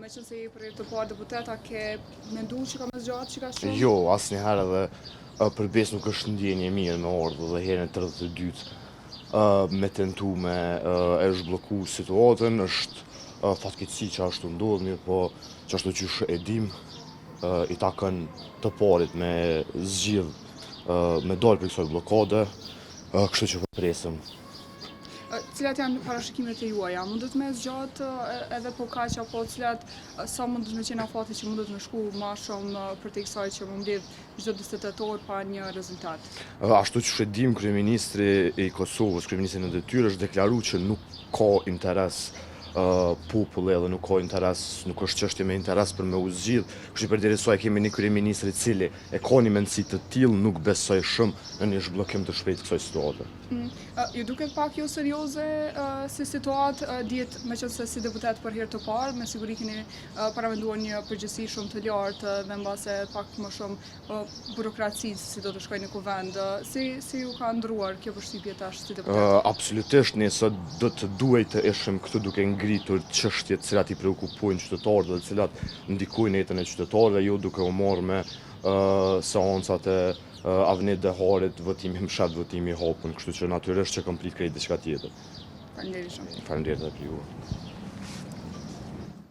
me qënë se i për të parë deputeta, ke mendu që ka më zgjatë që ka shumë? Jo, asnjëherë edhe përbes nuk është ndjenje mirë me ardhur dhe herën e 32 me tentu me e zhblloku situatën, është fatkeqësi që ashtu ndodh, mirë po që ashtu qysh e dim, i takon të parit me zgjidh me dalë për kësaj bllokade, kështu që po presim. Cilat janë parashikimet e juaja? Mundet me zgjatë edhe po kaq apo cilat sa mundet me qenë afati që mundet me shku ma shumë për te kësaj që më mbledh çdo 48 pa një rezultat? Ashtu që e dim, kryeministri i Kosovës, kryeministri në detyrë, është deklaruar që nuk ka interes populli edhe nuk ka interes, nuk është çështje me interes për me u zgjidh. Kështu që përderisa e kemi një kryeministër i cili e ka një mendësi të tillë, nuk besoj shumë në një zhbllokim të shpejtë kësaj situate. Ju duket pak jo serioze si situatë, dihet meqense si deputet për herë të parë, me siguri keni paramenduar një përgjegjësi shumë të lartë dhe mbase pak më shumë burokracisë si do të shkojnë në kuvend. Si ju ka ndruar kjo përshtypje tash si deputet? Absolutisht, ne sot do të duhet të ishim këtu duke ngritur çështjet të cilat i preokupojnë qytetarët dhe të cilat ndikojnë jetën e qytetarëve, jo duke u marrë me seancat e Avnit Deharit, votimi mshat, votimi i hapun, kështu që natyrisht që kam prit krejt diçka tjetër. Faleminderit shumë. Faleminderit edhe për ju.